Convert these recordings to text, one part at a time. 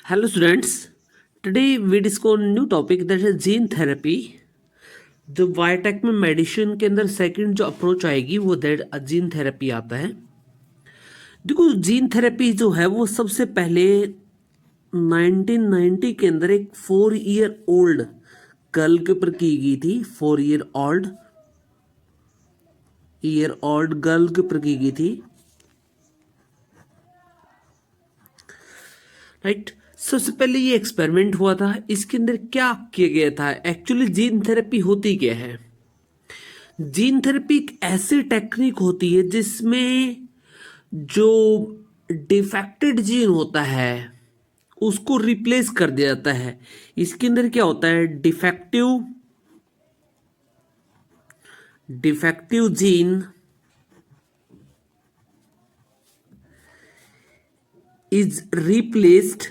Hello students, today we discuss new topic that is gene therapy. जो biotech में medicine के अंदर second जो अप्रोच आएगी वो दैट जीन थेरेपी आता है। देखो जीन थेरेपी जो है वो सबसे पहले 1990 के अंदर एक 4 ईयर ओल्ड गर्ल के ऊपर की गई थी। 4 ईयर ओल्ड गर्ल के ऊपर की गई थी, राइट। सबसे पहले ये एक्सपेरिमेंट हुआ था। इसके अंदर क्या किया गया था, एक्चुअली जीन थेरेपी होती क्या है? जीन थेरेपी एक ऐसी टेक्निक होती है जिसमें जो डिफेक्टेड जीन होता है उसको रिप्लेस कर दिया जाता है। इसके अंदर क्या होता है, डिफेक्टिव जीन इज रिप्लेस्ड।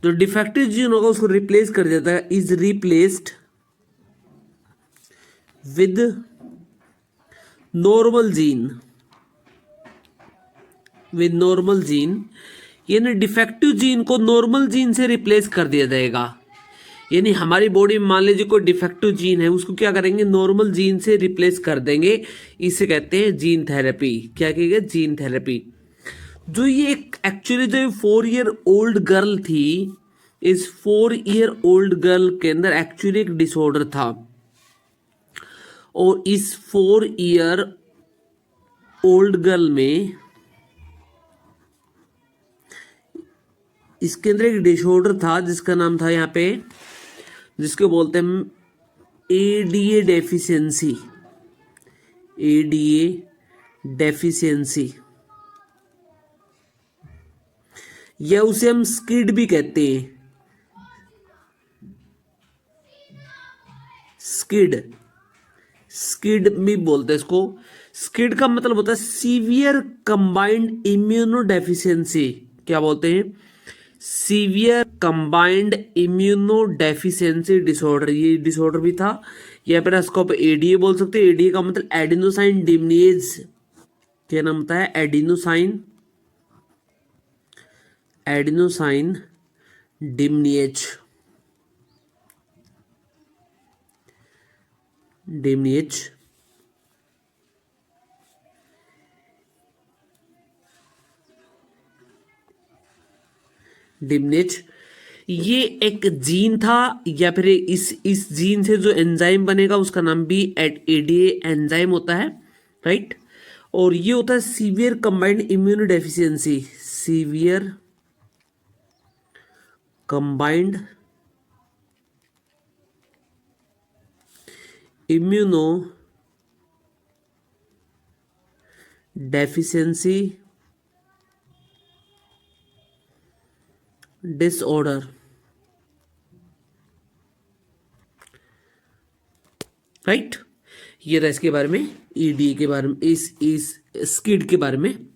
जो डिफेक्टिव जीन होगा उसको रिप्लेस कर देता है, is replaced with normal gene. यानी डिफेक्टिव जीन को नॉर्मल जीन से रिप्लेस कर दिया जाएगा। यानी हमारी बॉडी में मान लीजिए कोई डिफेक्टिव जीन है, उसको क्या करेंगे, नॉर्मल जीन से रिप्लेस कर देंगे। इसे कहते हैं जीन थेरेपी। क्या कहेंगे, जीन थेरेपी। जो ये एक्चुअली जो 4 ईयर ओल्ड गर्ल थी, इस 4 ईयर ओल्ड गर्ल के अंदर एक्चुअली एक डिसऑर्डर था। और इस 4 ईयर ओल्ड गर्ल में इसके अंदर एक डिसऑर्डर था जिसका नाम था यहाँ पे, जिसको बोलते हैं एडीए डेफिशिएंसी, या उसे हम स्किड भी कहते हैं। स्किड भी बोलते हैं इसको। स्किड का मतलब होता है सीवियर कंबाइंड इम्यूनो डेफिशिएंसी। क्या बोलते हैं, severe combined immuno deficiency disorder. ये डिसऑर्डर भी था। यहाँ पर इसको आप एडीए बोल सकते हैं। एडीए का मतलब एडिनोसाइन डिमनीज। क्या नाम होता है, एडिनोसाइन डिमनीज। ये एक जीन था, या फिर इस जीन से जो एंजाइम बनेगा उसका नाम भी एडीए एंजाइम होता है, राइट। और ये होता है severe combined immuno deficiency. Severe combined immuno deficiency disorder, right. ये रहा इसके बारे में, ईडी के बारे में, इस स्किड के बारे में।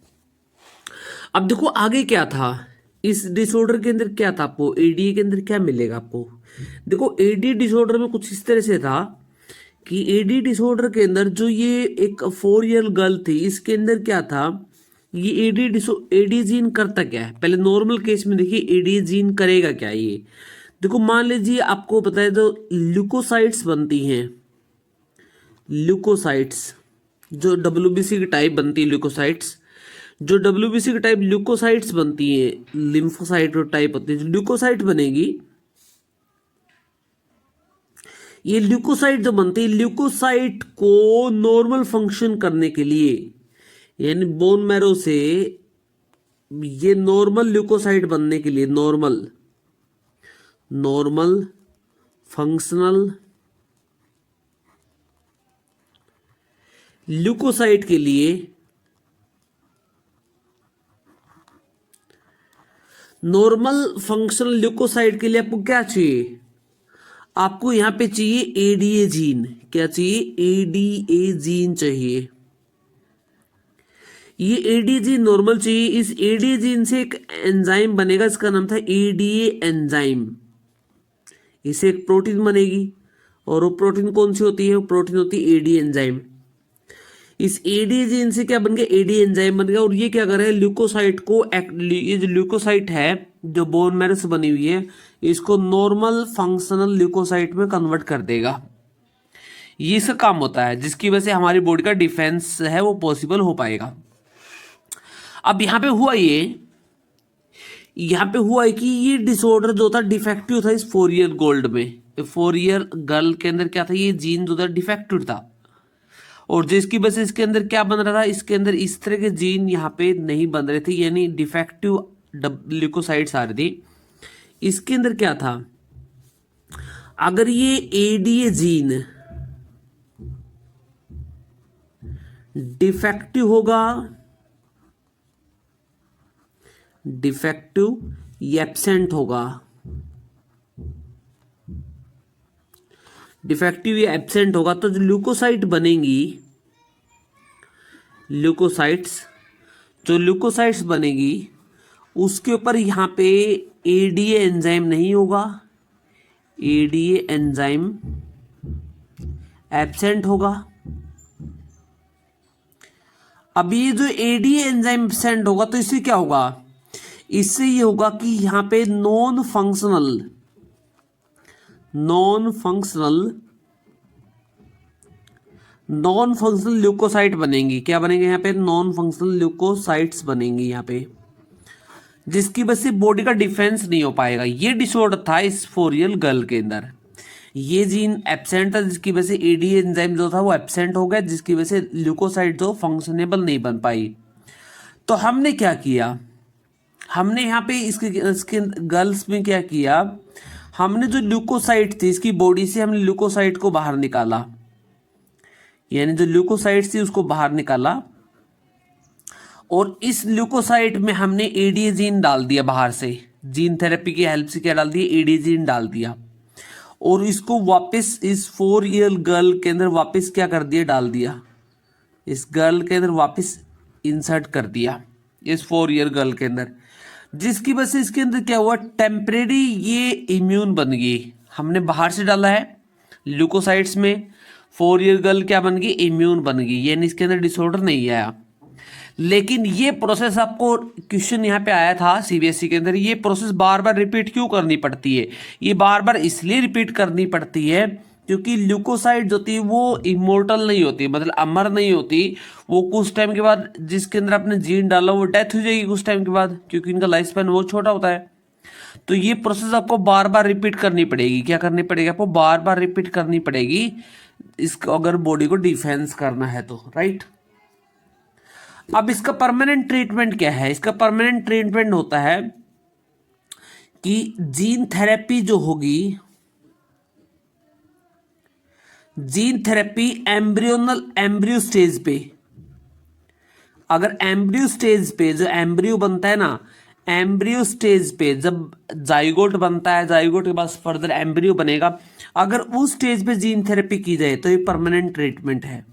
अब देखो आगे क्या था इस डिसऑर्डर के अंदर, क्या था आपको एडीए के अंदर क्या मिलेगा आपको। देखो एडी डिसऑर्डर में कुछ इस तरह से था कि एडी डिसऑर्डर के अंदर जो ये एक 4 ईयर गर्ल थी, इसके अंदर क्या था, ये एडी जीन करता क्या है। पहले नॉर्मल केस में देखिए एडी जीन करेगा क्या। ये देखो मान लीजिए आपको पता है जो ल्यूकोसाइट्स बनती हैं, ल्यूकोसाइट्स जो डब्ल्यूबीसी की टाइप बनती है, जो डब्ल्यूबीसी की टाइप ल्यूकोसाइट्स बनती है, लिम्फोसाइट टाइप होती है। जो ल्यूकोसाइट बनेगी, ये ल्यूकोसाइट जो बनती है, ल्यूकोसाइट को नॉर्मल फंक्शन करने के लिए, यानी बोन मैरो से ये नॉर्मल ल्यूकोसाइट बनने के लिए, नॉर्मल फंक्शनल ल्यूकोसाइट के लिए, नॉर्मल फंक्शनल ल्यूकोसाइट के लिए आपको क्या चाहिए, आपको यहां पे चाहिए एडीए जीन। क्या चाहिए, एडीए जीन चाहिए। ये एडीए जीन नॉर्मल चाहिए। इस एडीए जीन से एक एंजाइम बनेगा, इसका नाम था एडीए एंजाइम। इसे एक प्रोटीन बनेगी, और वो प्रोटीन कौन सी होती है, वो प्रोटीन होती है एडीए एंजाइम। इस एडी जीन से क्या बन गया, एडी एंजाइम बन गया, और ये क्या कर रहा है, ल्यूकोसाइट को ये जो ल्यूकोसाइट है जो बोन मैरो से बनी हुई है, इसको नॉर्मल फंक्शनल ल्यूकोसाइट में कन्वर्ट कर देगा। ये इसका काम होता है, जिसकी वजह से हमारी बॉडी का डिफेंस है वो पॉसिबल हो पाएगा। अब यहाँ पे हुआ है कि ये डिसऑर्डर जो था डिफेक्टिव था इस 4 ईयर गोल्ड में, 4 ईयर गर्ल के अंदर क्या था, ये जीन जो था डिफेक्टिव था, और जिसकी वजह से इसके अंदर क्या बन रहा था, इसके अंदर इस तरह के जीन यहाँ पे नहीं बन रहे थे, यानी डिफेक्टिव ल्यूकोसाइट्स आ रही थी। इसके अंदर क्या था, अगर ये एडीए जीन डिफेक्टिव होगा, डिफेक्टिव या एब्सेंट होगा, डिफेक्टिव या एब्सेंट होगा, तो जो ल्यूकोसाइट बनेंगी, ल्यूकोसाइट्स बनेगी, उसके ऊपर यहाँ पे एडीए एंजाइम नहीं होगा, एडीए एंजाइम एब्सेंट होगा। अब ये जो एडीए एंजाइम एब्सेंट होगा तो इससे क्या होगा, इससे ये होगा कि यहां पे नॉन फंक्शनल ल्यूकोसाइट बनेंगी। क्या बनेंगे यहाँ पे, नॉन फंक्शनल ल्यूकोसाइट्स बनेंगी यहाँ पे, जिसकी वजह से बॉडी का डिफेंस नहीं हो पाएगा। ये डिसऑर्डर था इस 4 ईयर गर्ल के अंदर, ये जीन एब्सेंट था, जिसकी वजह से एडीए एंजाइम जो था वो एब्सेंट हो गया, जिसकी वजह से ल्यूकोसाइट जो फंक्शनेबल नहीं बन पाई। तो हमने क्या किया, हमने यहाँ पे इसके गर्ल्स में क्या किया, हमने जो ल्यूकोसाइट थी इसकी बॉडी से हमने ल्यूकोसाइट को बाहर निकाला, यानी जो ल्यूकोसाइट थी उसको बाहर निकाला, और इस ल्यूकोसाइट में हमने एडीए जीन डाल दिया बाहर से, जीन थेरेपी की हेल्प से क्या डाल दिया, एडीए जीन डाल दिया, और इसको वापस इस 4 ईयर गर्ल के अंदर वापस क्या कर दिया, डाल दिया, इस गर्ल के अंदर वापस इंसर्ट कर दिया इस 4 ईयर गर्ल के अंदर, जिसकी वजह से इसके अंदर क्या हुआ, टेम्परेरी ये इम्यून बन गई। हमने बाहर से डाला है ल्यूकोसाइट्स में, 4 ईयर गर्ल क्या बन गई, इम्यून बन गई, यानी इसके अंदर डिसऑर्डर नहीं आया। लेकिन ये प्रोसेस, आपको क्वेश्चन यहाँ पे आया था सीबीएसई के अंदर, ये प्रोसेस बार बार रिपीट क्यों करनी पड़ती है, ये बार बार इसलिए रिपीट करनी पड़ती है क्योंकि ल्यूकोसाइट जो होती है वो इमोर्टल नहीं होती, मतलब अमर नहीं होती, वो कुछ टाइम के बाद जिसके अंदर आपने जीन डाला वो डेथ हो जाएगी कुछ टाइम के बाद, क्योंकि इनका लाइफ स्पैन बहुत छोटा होता है। तो ये प्रोसेस आपको बार बार रिपीट करनी पड़ेगी, क्या करनी पड़ेगी, आपको बार बार रिपीट करनी पड़ेगी इसको, अगर बॉडी को डिफेंस करना है तो, राइट। अब इसका परमानेंट ट्रीटमेंट क्या है, इसका परमानेंट ट्रीटमेंट होता है कि जीन थेरेपी जो होगी, जीन थेरेपी एम्ब्रियो स्टेज पे, अगर एम्ब्रियो स्टेज पे जो एम्ब्रियो बनता है ना, एम्ब्रियो स्टेज पे जब जाइगोट बनता है, जाइगोट के बाद फर्दर एम्ब्रियो बनेगा, अगर उस स्टेज पे जीन थेरेपी की जाए तो ये परमानेंट ट्रीटमेंट है।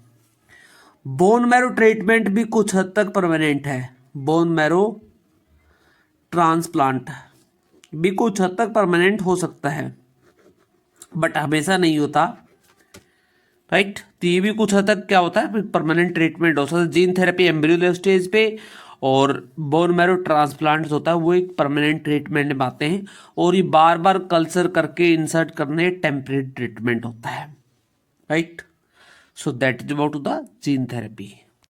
बोन मैरो ट्रीटमेंट भी कुछ हद तक परमानेंट है, बोन मैरो ट्रांसप्लांट भी कुछ हद तक परमानेंट हो सकता है, बट हमेशा नहीं होता, राइट। तो ये भी कुछ हद तक क्या होता है, परमानेंट ट्रीटमेंट हो सकता है। जीन थेरेपी एम्ब्रियो स्टेज पे और बोन मैरो ट्रांसप्लांट होता है वो एक परमानेंट ट्रीटमेंट निभाते हैं, और ये बार बार कल्चर करके इंसर्ट करने टेम्परेरी ट्रीटमेंट होता है, right. So that is about the gene therapy.